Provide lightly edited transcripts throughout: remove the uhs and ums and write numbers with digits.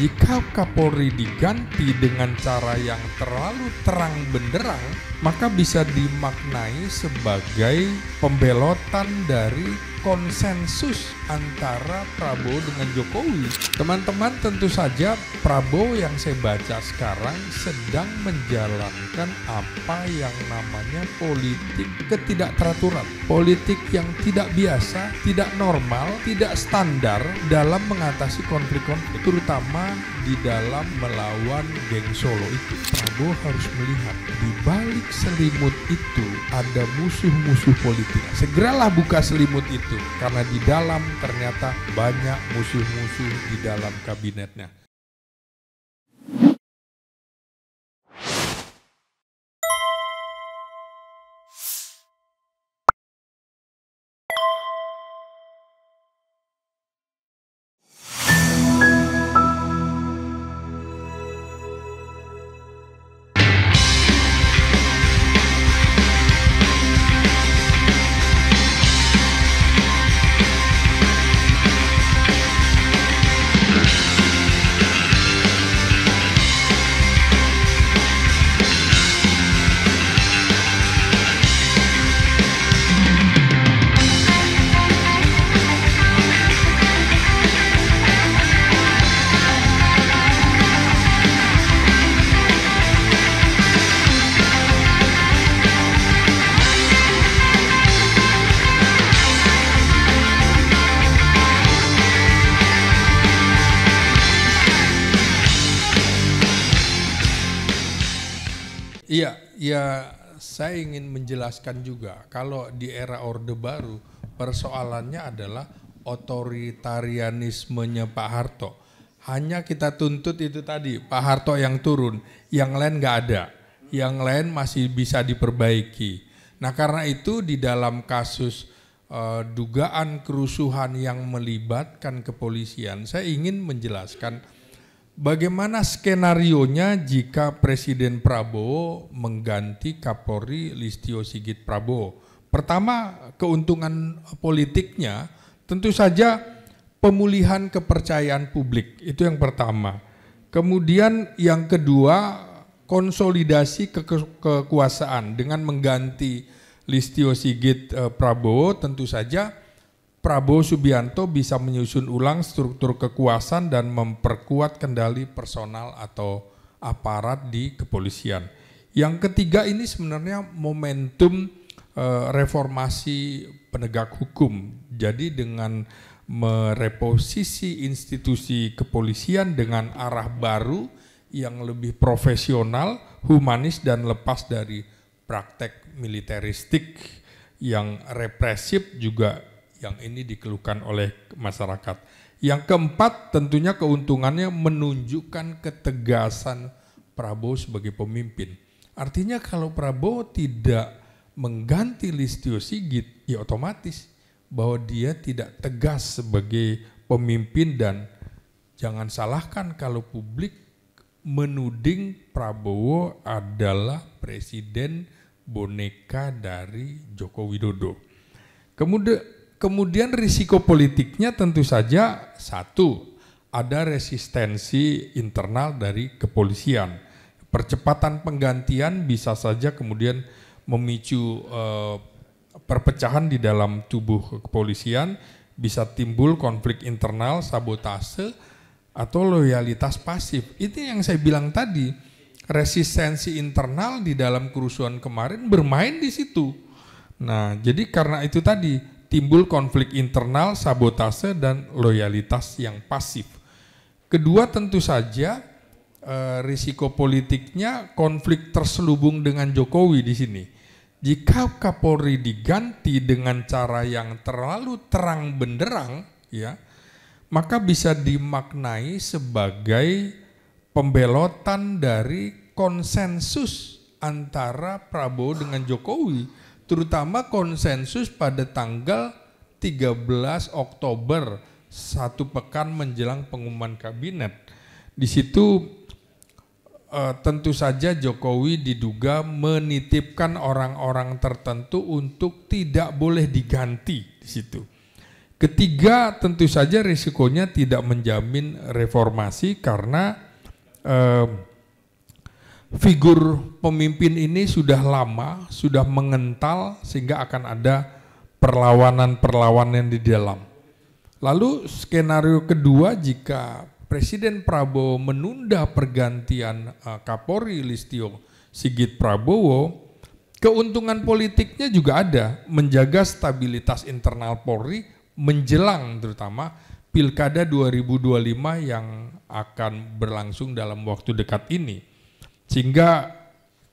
Jika Kapolri diganti dengan cara yang terlalu terang benderang, maka bisa dimaknai sebagai pembelotan dari konsensus antara Prabowo dengan Jokowi. Teman-teman, tentu saja Prabowo yang saya baca sekarang sedang menjalankan apa yang namanya politik ketidakteraturan. Politik yang tidak biasa, tidak normal, tidak standar dalam mengatasi konflik-konflik, terutama di dalam melawan geng Solo itu. Prabowo harus melihat di balik selimut itu ada musuh-musuh politik. Segeralah buka selimut itu, karena di dalam ternyata banyak musuh-musuh di dalam kabinetnya. Iya, saya ingin menjelaskan juga kalau di era Orde Baru persoalannya adalah otoritarianismenya Pak Harto. Hanya kita tuntut itu tadi, Pak Harto yang turun, yang lain nggak ada, yang lain masih bisa diperbaiki. Nah karena itu di dalam kasus dugaan kerusuhan yang melibatkan kepolisian, saya ingin menjelaskan bagaimana skenarionya jika Presiden Prabowo mengganti Kapolri Listio Sigit Prabowo. Pertama, keuntungan politiknya tentu saja pemulihan kepercayaan publik, itu yang pertama. Kemudian yang kedua, konsolidasi kekuasaan dengan mengganti Listio Sigit Prabowo, tentu saja Prabowo Subianto bisa menyusun ulang struktur kekuasaan dan memperkuat kendali personal atau aparat di kepolisian. Yang ketiga ini sebenarnya momentum reformasi penegak hukum. Jadi dengan mereposisi institusi kepolisian dengan arah baru yang lebih profesional, humanis dan lepas dari praktek militeristik yang represif juga yang ini dikeluhkan oleh masyarakat. Yang keempat tentunya keuntungannya menunjukkan ketegasan Prabowo sebagai pemimpin. Artinya kalau Prabowo tidak mengganti Listio Sigit, ya otomatis bahwa dia tidak tegas sebagai pemimpin dan jangan salahkan kalau publik menuding Prabowo adalah presiden boneka dari Joko Widodo. Kemudian risiko politiknya tentu saja satu, ada resistensi internal dari kepolisian. Percepatan penggantian bisa saja kemudian memicu perpecahan di dalam tubuh kepolisian, bisa timbul konflik internal, sabotase, atau loyalitas pasif. Itu yang saya bilang tadi, resistensi internal di dalam kerusuhan kemarin bermain di situ. Nah, jadi karena itu tadi, timbul konflik internal, sabotase, dan loyalitas yang pasif. Kedua tentu saja risiko politiknya konflik terselubung dengan Jokowi di sini. Jika Kapolri diganti dengan cara yang terlalu terang benderang, ya, maka bisa dimaknai sebagai pembelotan dari konsensus antara Prabowo dengan Jokowi. Terutama konsensus pada tanggal 13 Oktober, satu pekan menjelang pengumuman kabinet. Di situ tentu saja Jokowi diduga menitipkan orang-orang tertentu untuk tidak boleh diganti di situ. Ketiga, tentu saja risikonya tidak menjamin reformasi karena figur pemimpin ini sudah lama, sudah mengental sehingga akan ada perlawanan-perlawanan di dalam. Lalu skenario kedua, jika Presiden Prabowo menunda pergantian Kapolri Listio Sigit Prabowo, keuntungan politiknya juga ada, menjaga stabilitas internal Polri menjelang terutama Pilkada 2025 yang akan berlangsung dalam waktu dekat ini. Sehingga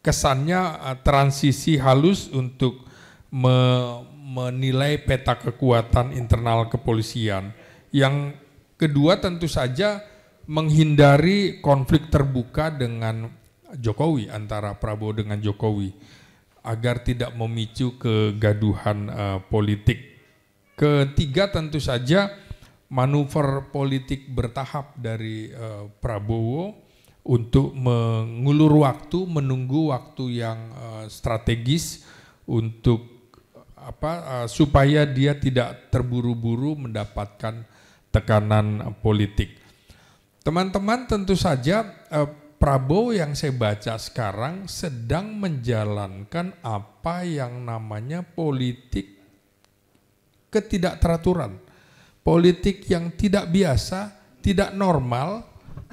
kesannya transisi halus untuk menilai peta kekuatan internal kepolisian. Yang kedua tentu saja menghindari konflik terbuka dengan Jokowi, antara Prabowo dengan Jokowi, agar tidak memicu kegaduhan politik. Ketiga tentu saja manuver politik bertahap dari Prabowo untuk mengulur waktu, menunggu waktu yang strategis untuk supaya dia tidak terburu-buru mendapatkan tekanan politik. Teman-teman, tentu saja Prabowo yang saya baca sekarang sedang menjalankan apa yang namanya politik ketidakteraturan, politik yang tidak biasa, tidak normal,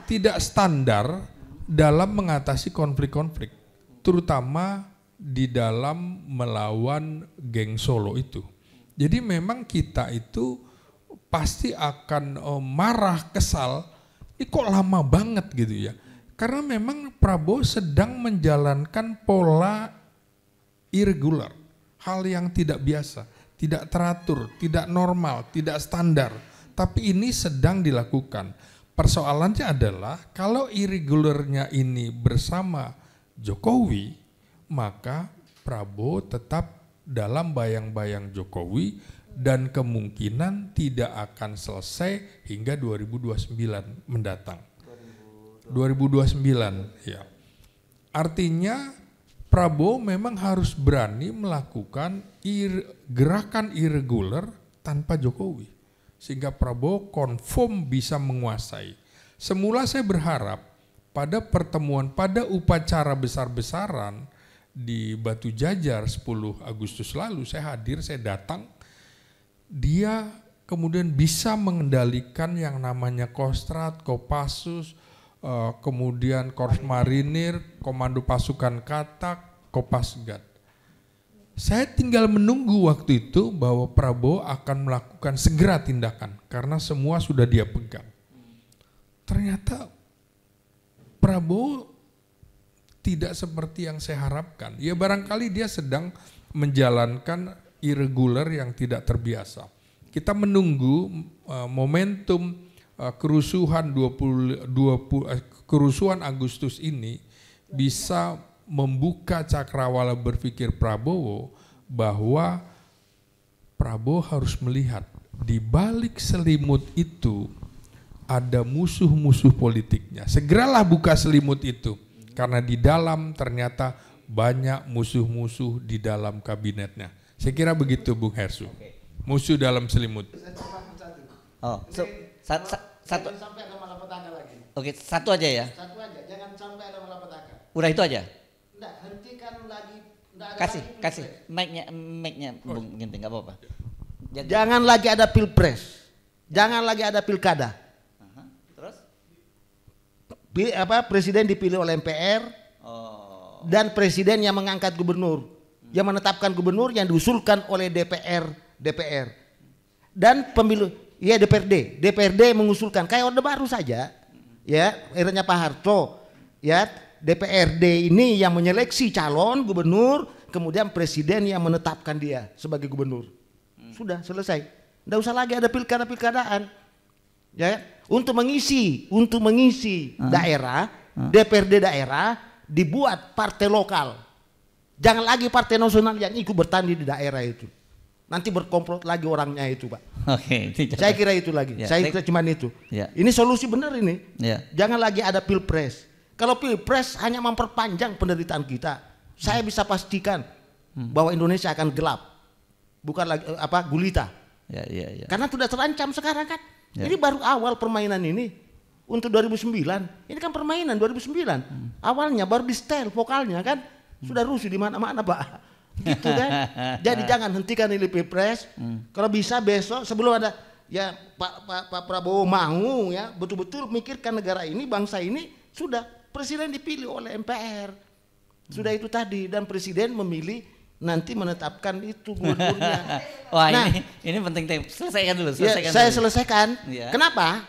tidak standar dalam mengatasi konflik-konflik, terutama di dalam melawan geng Solo itu. Jadi memang kita itu pasti akan marah, kesal, ini kok lama banget gitu ya. Karena memang Prabowo sedang menjalankan pola irregular, hal yang tidak biasa, tidak teratur, tidak normal, tidak standar. Tapi ini sedang dilakukan. Persoalannya adalah kalau irregularnya ini bersama Jokowi, maka Prabowo tetap dalam bayang-bayang Jokowi dan kemungkinan tidak akan selesai hingga 2029 mendatang. 2029 ya. Artinya Prabowo memang harus berani melakukan gerakan irregular tanpa Jokowi, sehingga Prabowo confirm bisa menguasai. Semula saya berharap pada pertemuan, pada upacara besar-besaran di Batu Jajar 10 Agustus lalu, saya hadir, saya datang, dia kemudian bisa mengendalikan yang namanya Kostrad, Kopassus, kemudian Korps Marinir, Komando Pasukan Katak, Kopasgat. Saya tinggal menunggu waktu itu bahwa Prabowo akan melakukan segera tindakan karena semua sudah dia pegang. Ternyata Prabowo tidak seperti yang saya harapkan. Ya barangkali dia sedang menjalankan irregular yang tidak terbiasa. Kita menunggu momentum kerusuhan kerusuhan Agustus ini bisa membuka cakrawala berpikir Prabowo bahwa Prabowo harus melihat di balik selimut itu ada musuh-musuh politiknya. Segeralah buka selimut itu karena di dalam ternyata banyak musuh-musuh di dalam kabinetnya. Saya kira begitu Bung Hersu. Musuh dalam selimut. Oh, satu sampai ada malapetaka lagi. Oke, satu aja ya. Satu aja, jangan sampai ada malapetaka. Udah itu aja. Enggak, hentikan lagi. Kasih mic-nya Bung Ginting, enggak apa-apa. Jangan lagi ada pilpres. Jangan lagi ada pilkada. Terus? Presiden dipilih oleh MPR. Oh. Dan presiden yang mengangkat gubernur, yang menetapkan gubernur yang diusulkan oleh DPR. Dan pemilu ya DPRD mengusulkan kayak Orde Baru saja, ya eranya Pak Harto, ya DPRD ini yang menyeleksi calon gubernur, kemudian presiden yang menetapkan dia sebagai gubernur. Sudah selesai, nggak usah lagi ada pilkadaan, ya untuk mengisi daerah, DPRD daerah dibuat partai lokal, jangan lagi partai nasional yang ikut bertanding di daerah itu. Nanti berkomplot lagi orangnya itu Pak. Oke. Saya kira itu lagi. Ya, saya kira cuma itu. Ya. Ini solusi benar ini. Ya. Jangan lagi ada pilpres. Kalau pilpres hanya memperpanjang penderitaan kita. Saya bisa pastikan bahwa Indonesia akan gelap. Bukan lagi gulita. Ya. Karena sudah terancam sekarang kan. Ya. Ini baru awal permainan ini untuk 2009. Ini kan permainan 2009. Awalnya baru di setel vokalnya kan. Sudah rusuh di mana-mana Pak. Gitu kan. Jadi jangan hentikan ini Pilpres. Kalau bisa besok sebelum ada ya Pak Prabowo mau ya betul-betul mikirkan negara ini, bangsa ini, sudah presiden dipilih oleh MPR. Sudah itu tadi, dan presiden memilih nanti menetapkan itu gubernurnya. Wah, nah, ini penting, selesaikan dulu. Ya, saya dulu. selesaikan. Ya. Kenapa?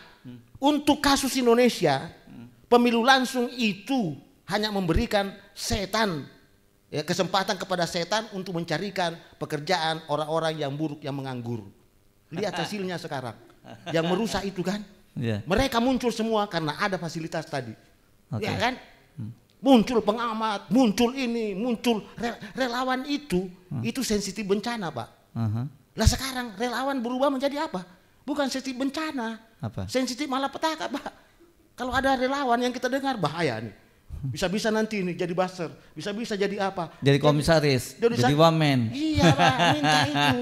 Untuk kasus Indonesia, pemilu langsung itu hanya memberikan setan, ya, kesempatan kepada setan untuk mencarikan pekerjaan orang-orang yang buruk, yang menganggur. Lihat hasilnya sekarang, yang merusak itu kan. Ya. Mereka muncul semua karena ada fasilitas tadi, Okay. ya kan? Muncul pengamat, muncul ini, muncul relawan itu sensitif bencana Pak. Lah sekarang relawan berubah menjadi apa? Bukan sensitif bencana, Apa? sensitif malapetaka Pak. Kalau ada relawan yang kita dengar bahaya nih, bisa-bisa nanti ini jadi buzzer, bisa-bisa jadi apa? Jadi komisaris, jadi wamen. Iya Pak, minta itu.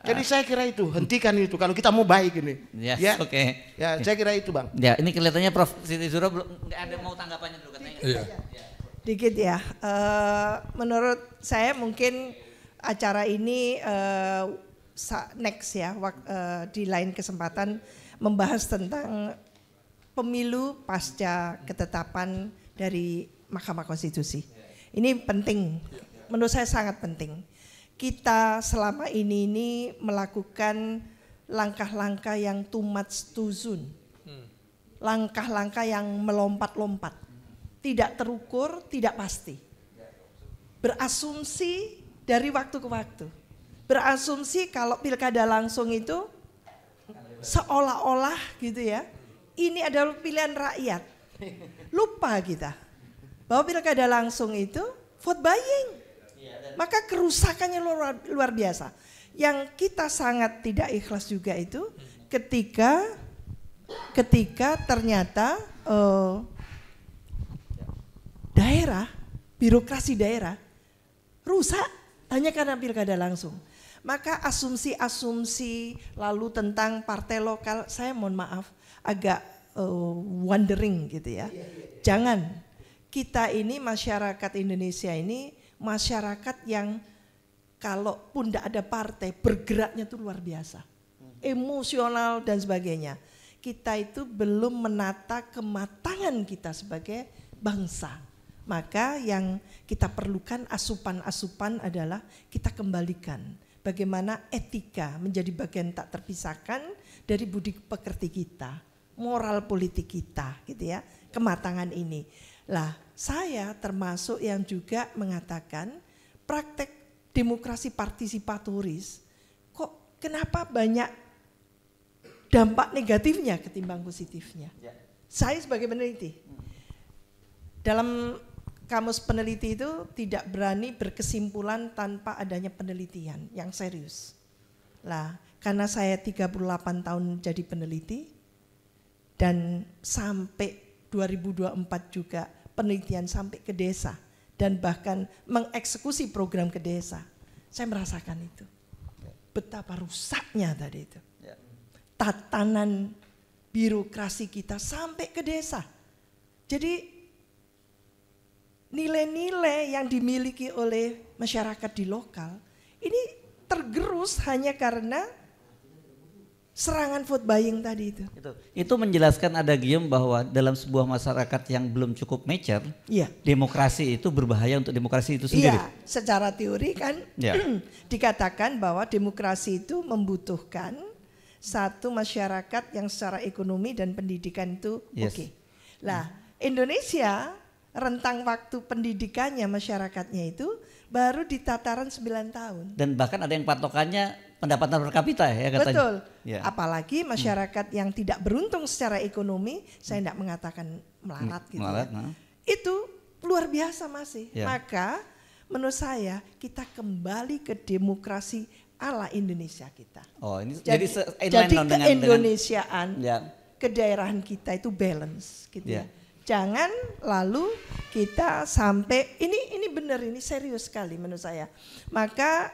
Jadi saya kira itu, hentikan itu kalau kita mau baik ini. Yes, ya, oke. Ya, saya kira itu Bang. Ya, ini kelihatannya Prof Siti Zuro belum nggak ada mau tanggapannya dulu katanya. Iya. Dikit ya, menurut saya mungkin acara ini next ya, di lain kesempatan membahas tentang pemilu pasca ketetapan dari Mahkamah Konstitusi. Ini penting, menurut saya sangat penting. Kita selama ini melakukan langkah-langkah yang too much too soon, langkah-langkah yang melompat-lompat, tidak terukur, tidak pasti, berasumsi dari waktu ke waktu, berasumsi kalau pilkada langsung itu seolah-olah gitu ya, ini adalah pilihan rakyat. Lupa kita bahwa pilkada langsung itu vote buying, maka kerusakannya luar biasa. Yang kita sangat tidak ikhlas juga itu ketika ternyata daerah, birokrasi daerah rusak hanya karena pilkada langsung. Maka asumsi-asumsi lalu tentang partai lokal, saya mohon maaf agak wondering gitu ya. Jangan, kita ini masyarakat Indonesia ini masyarakat yang kalaupun tidak ada partai bergeraknya itu luar biasa, emosional dan sebagainya. Kita itu belum menata kematangan kita sebagai bangsa. Maka yang kita perlukan asupan-asupan adalah kita kembalikan bagaimana etika menjadi bagian tak terpisahkan dari budi pekerti kita, moral politik kita gitu ya, kematangan ini. Lah, saya termasuk yang juga mengatakan praktek demokrasi partisipatoris kok kenapa banyak dampak negatifnya ketimbang positifnya. Saya sebagai peneliti dalam kamus peneliti itu tidak berani berkesimpulan tanpa adanya penelitian yang serius. Lah, karena saya 38 tahun jadi peneliti dan sampai 2024 juga penelitian sampai ke desa dan bahkan mengeksekusi program ke desa. Saya merasakan itu. Betapa rusaknya tadi itu. Tatanan birokrasi kita sampai ke desa. Jadi nilai-nilai yang dimiliki oleh masyarakat di lokal ini tergerus hanya karena serangan vote buying tadi itu. Itu menjelaskan ada Guillaume bahwa dalam sebuah masyarakat yang belum cukup mature, demokrasi itu berbahaya untuk demokrasi itu sendiri. Iya, secara teori kan dikatakan bahwa demokrasi itu membutuhkan satu masyarakat yang secara ekonomi dan pendidikan itu oke. Lah, Indonesia rentang waktu pendidikannya masyarakatnya itu baru di tataran 9 tahun. Dan bahkan ada yang patokannya pendapatan per kapita ya katanya. Betul. Apalagi masyarakat yang tidak beruntung secara ekonomi, saya tidak mengatakan melarat gitu. Melarat, itu luar biasa masih. Maka menurut saya kita kembali ke demokrasi ala Indonesia kita. Oh, ini jadi dengan keindonesiaan, kedaerahan kita itu balance gitu ya. Jangan lalu kita sampai ini benar, ini serius sekali menurut saya. Maka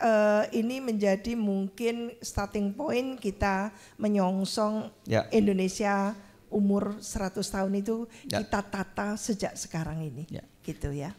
ini menjadi mungkin starting point kita menyongsong Indonesia umur 100 tahun itu kita tata sejak sekarang ini. Gitu ya.